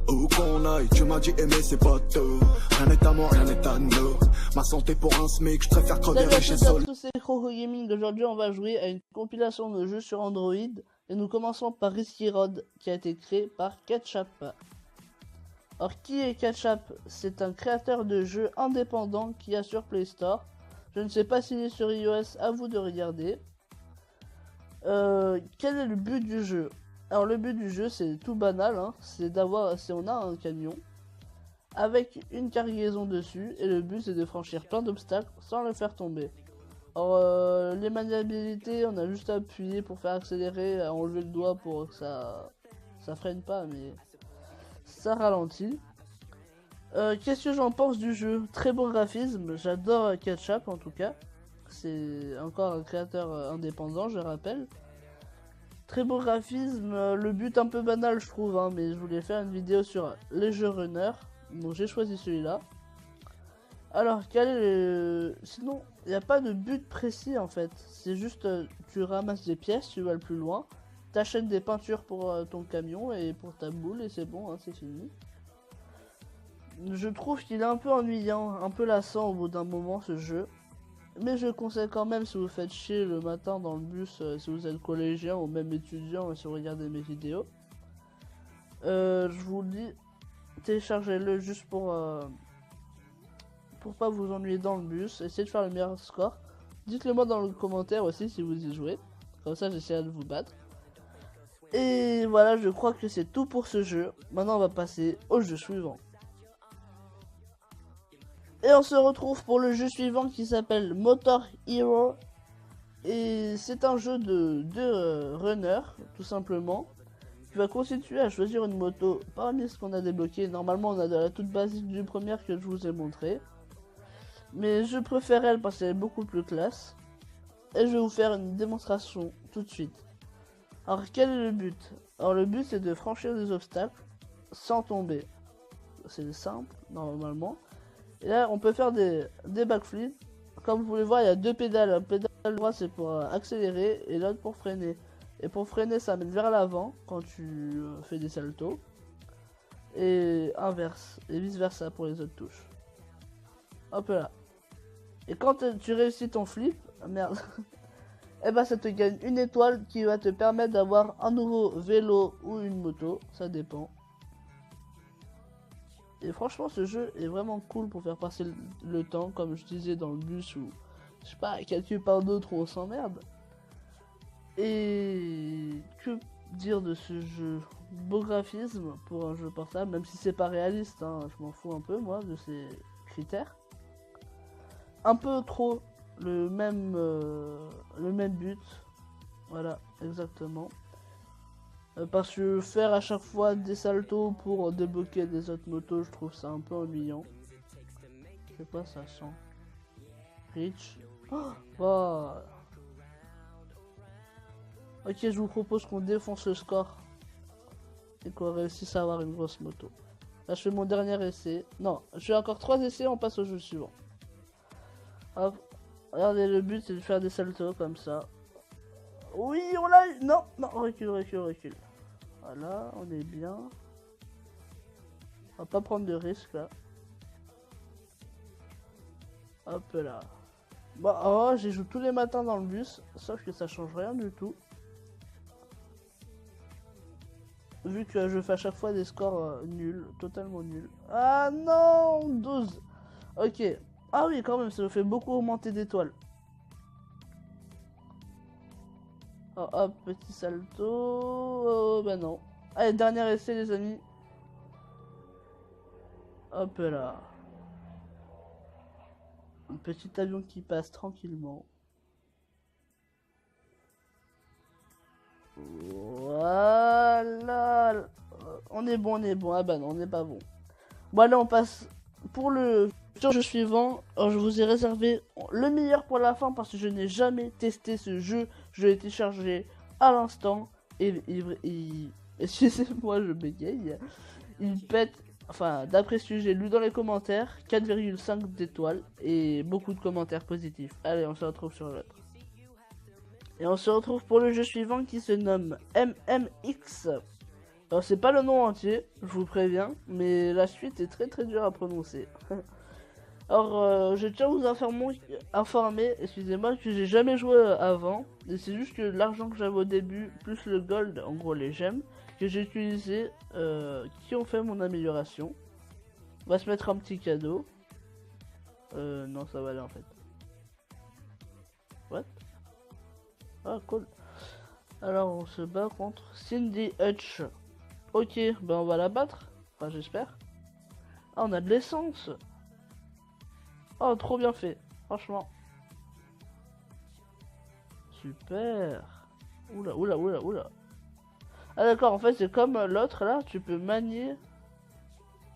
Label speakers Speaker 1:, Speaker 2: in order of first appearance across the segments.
Speaker 1: Où qu'on aille, tu m'as dit aimer c'est pas tout. Rien n'est à moi, rien n'est à nous. Ma santé pour un SMIC, je préfère crever
Speaker 2: Salut à
Speaker 1: riche et
Speaker 2: toutes et à
Speaker 1: seul.
Speaker 2: tous, c'est Croco Gaming. Aujourd'hui, on va jouer à une compilation de jeux sur Android. Et nous commençons par Risky Road, qui a été créé par Ketchup. Alors, qui est Ketchup? C'est un créateur de jeux indépendant qui a sur Play Store. Je ne sais pas s'il est sur iOS, à vous de regarder. Quel est le but du jeu? Alors, le but du jeu, c'est tout banal, hein. C'est d'avoir, si on a un camion avec une cargaison dessus, et le but c'est de franchir plein d'obstacles sans le faire tomber. Alors, les maniabilités, on a juste à appuyer pour faire accélérer, à enlever le doigt pour que ça freine pas, mais ça ralentit. Qu'est-ce que j'en pense du jeu? Très bon graphisme, j'adore Ketchup en tout cas. C'est encore un créateur indépendant, je rappelle. Très beau graphisme, le but un peu banal je trouve, hein, mais je voulais faire une vidéo sur les jeux runner, donc j'ai choisi celui-là. Alors, quel est le... Sinon, il n'y a pas de but précis en fait, c'est juste tu ramasses des pièces, tu vas le plus loin, t'achètes des peintures pour ton camion et pour ta boule et c'est bon, hein, c'est fini. Je trouve qu'il est un peu ennuyant, un peu lassant au bout d'un moment ce jeu. Mais je conseille quand même si vous faites chier le matin dans le bus, si vous êtes collégien ou même étudiant et si vous regardez mes vidéos. Je vous le dis, téléchargez-le juste pour pas vous ennuyer dans le bus. Essayez de faire le meilleur score. Dites-le moi dans le commentaire aussi si vous y jouez. Comme ça j'essaierai de vous battre. Et voilà, je crois que c'est tout pour ce jeu. Maintenant on va passer au jeu suivant. Et on se retrouve pour le jeu suivant qui s'appelle Motor Hero. Et c'est un jeu de runner, tout simplement, qui va constituer à choisir une moto parmi ce qu'on a débloqué. Normalement, on a de la toute basique du premier que je vous ai montré. Mais je préfère elle parce qu'elle est beaucoup plus classe. Et je vais vous faire une démonstration tout de suite. Alors, quel est le but? Alors, le but, c'est de franchir des obstacles sans tomber. C'est simple, normalement. Et là, on peut faire des backflips. Comme vous pouvez voir, il y a deux pédales. La pédale droite, c'est pour accélérer et l'autre pour freiner. Et pour freiner, ça mène vers l'avant quand tu fais des saltos. Et inverse. Et vice versa pour les autres touches. Hop là. Et quand tu réussis ton flip, merde. Et bah, ça te gagne une étoile qui va te permettre d'avoir un nouveau vélo ou une moto. Ça dépend. Et franchement, ce jeu est vraiment cool pour faire passer le temps, comme je disais dans le bus ou, je sais pas, quelque part d'autre où on s'emmerde. Et que dire de ce jeu? Beau graphisme pour un jeu portable, même si c'est pas réaliste, hein, je m'en fous un peu moi de ces critères. Un peu trop le même but, voilà, exactement. Parce que faire à chaque fois des saltos pour débloquer des autres motos, je trouve ça un peu ennuyant. Je sais pas, ça sent. Rich. Oh. Ok, je vous propose qu'on défonce le score. Et qu'on réussisse à avoir une grosse moto. Là, je fais mon dernier essai. Non, je fais encore 3 essais, on passe au jeu suivant. Hop. Regardez, le but c'est de faire des saltos comme ça. Oui, on l'a eu. Non, non, recule, recule, recule. Voilà, on est bien. On va pas prendre de risques là. Hop là. Bon, oh, j'y joue tous les matins dans le bus, sauf que ça change rien du tout. Vu que je fais à chaque fois des scores nuls, totalement nuls. Ah non, 12. Ok. Ah oui, quand même, ça me fait beaucoup augmenter d'étoiles. Oh, hop, petit salto. Oh, bah non. Allez, dernier essai, les amis. Hop là. Un petit avion qui passe tranquillement. Voilà. On est bon, on est bon. Ah bah non, on n'est pas bon. Bon, allez, on passe pour le jeu suivant. Alors, je vous ai réservé le meilleur pour la fin parce que je n'ai jamais testé ce jeu. Je l'ai téléchargé à l'instant. Et excusez-moi, je bégaye. Il pète. Enfin, d'après ce que j'ai lu dans les commentaires, 4,5 d'étoiles et beaucoup de commentaires positifs. Allez, on se retrouve sur l'autre. Et on se retrouve pour le jeu suivant qui se nomme MMX. Alors c'est pas le nom entier, je vous préviens, mais la suite est très très dure à prononcer. Alors je tiens à vous informer, excusez-moi, que j'ai jamais joué avant, et c'est juste que l'argent que j'avais au début, plus le gold, en gros les gemmes, que j'ai utilisé, qui ont fait mon amélioration. On va se mettre un petit cadeau. Non, ça va aller en fait. What? Ah, cool. Alors, on se bat contre Cindy Hutch. Ok, ben on va la battre. Enfin, j'espère. Ah, on a de l'essence. Oh, trop bien fait. Franchement. Super. Oula, oula, oula, oula. Ah d'accord, en fait, c'est comme l'autre, là. Tu peux manier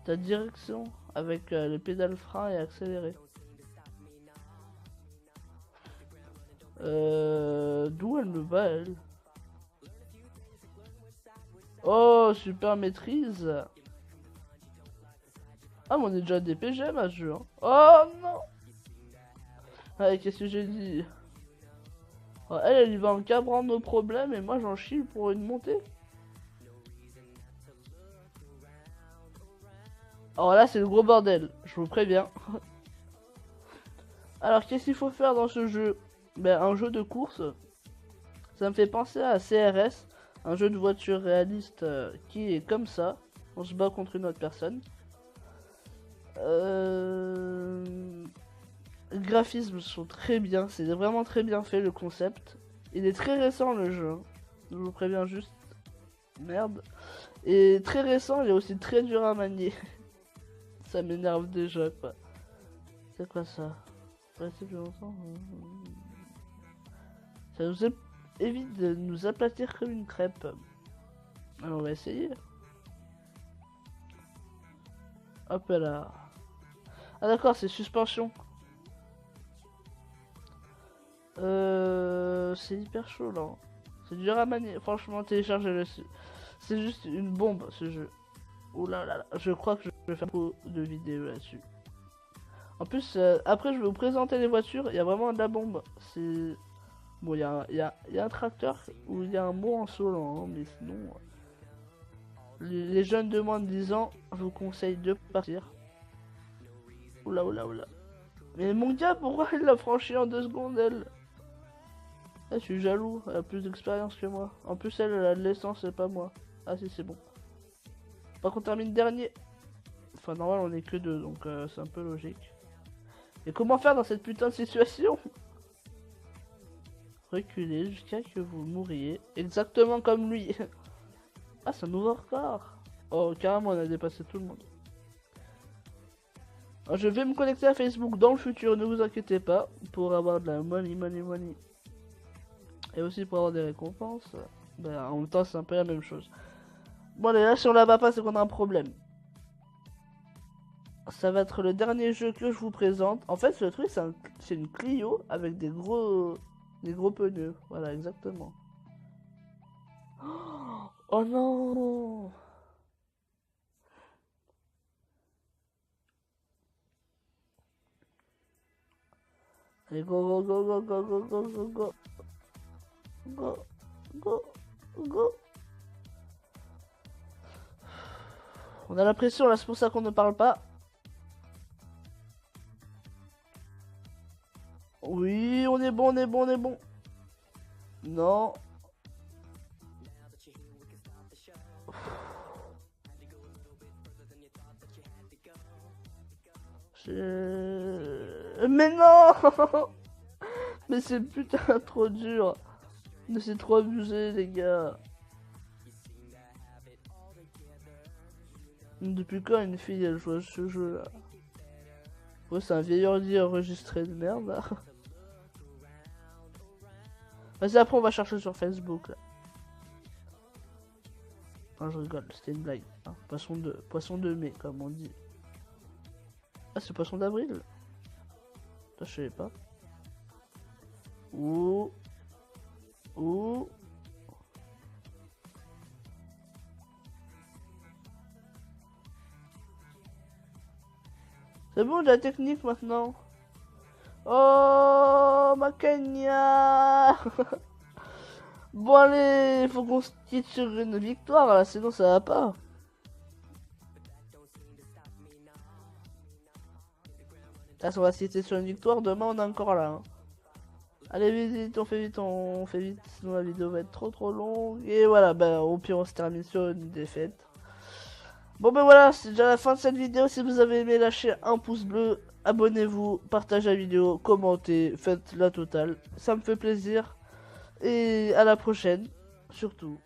Speaker 2: ta direction avec les pédales frein et accélérer. D'où elle me bat, elle? Oh, super maîtrise. Ah, mais on est déjà des PGM à ce jeu. Hein. Oh non. Allez, qu'est-ce que j'ai dit? Oh, elle y va en cabrant nos problèmes et moi j'en chie pour une montée. Alors là, c'est le gros bordel, je vous préviens. Alors, qu'est-ce qu'il faut faire dans ce jeu? Ben, un jeu de course. Ça me fait penser à CRS, un jeu de voiture réaliste qui est comme ça. On se bat contre une autre personne. Les graphismes sont très bien, c'est vraiment très bien fait le concept. Il est très récent le jeu, hein. Je vous préviens juste. Merde. Et très récent, il est aussi très dur à manier. Ça m'énerve déjà quoi. C'est quoi ça? Rester plus longtemps. Ça nous évite de nous aplatir comme une crêpe. Alors on va essayer. Hop là. Ah d'accord, c'est suspension. C'est hyper chaud là. C'est dur à manier. Franchement, téléchargez-le. C'est juste une bombe ce jeu. Ouh là là là. Je crois que je vais faire beaucoup de vidéos là-dessus. En plus, après je vais vous présenter les voitures. Il y a vraiment de la bombe. C'est... Bon, il y a un tracteur où il y a un mot en solo, hein, mais sinon... Les jeunes de moins de 10 ans, je vous conseille de partir. Oula, oula, oula. Mais mon gars, pourquoi elle l'a franchi en 2 secondes, elle? Ah, je suis jaloux, elle a plus d'expérience que moi. En plus, elle a de l'essence et pas moi. Ah si, c'est bon. Pas qu'on termine dernier. Enfin, normal, on est que 2, donc c'est un peu logique. Et comment faire dans cette putain de situation? Reculez jusqu'à que vous mouriez. Exactement comme lui. Ah, c'est un nouveau record. Oh, carrément, on a dépassé tout le monde. Alors, je vais me connecter à Facebook dans le futur, ne vous inquiétez pas. Pour avoir de la money. Et aussi pour avoir des récompenses. Ben, en même temps, c'est un peu la même chose. Bon, allez, là, si on la bat pas, c'est qu'on a un problème. Ça va être le dernier jeu que je vous présente. En fait, le truc, c'est une Clio avec des gros pneus. Voilà, exactement. Oh non! Allez, go, go, go, go, go, go, go, go. Go, go, go. On a la pression là, c'est pour ça qu'on ne parle pas. Oui, on est bon, on est bon, on est bon. Non. Mais non. Mais c'est putain trop dur. Mais c'est trop abusé les gars. Depuis quand une fille elle joue à ce jeu là? Ouais, c'est un vieil ordi enregistré de merde là. Vas-y, après on va chercher sur Facebook là. Non, je rigole, c'était une blague. Hein. Poisson de mai comme on dit. Ah, c'est poisson d'avril? Ça, je savais pas. Ouh. Ouh. C'est bon, de la technique maintenant. Oh, ma Kenya. Bon allez, faut qu'on se quitte sur une victoire là, sinon ça va pas. Là, on va se quitter sur une victoire, demain on est encore là. Hein. Allez vite, on fait vite, sinon la vidéo va être trop longue. Et voilà, bah au pire on se termine sur une défaite. Bon ben voilà, c'est déjà la fin de cette vidéo. Si vous avez aimé, lâchez un pouce bleu, abonnez-vous, partagez la vidéo, commentez, faites la totale. Ça me fait plaisir. Et à la prochaine, surtout.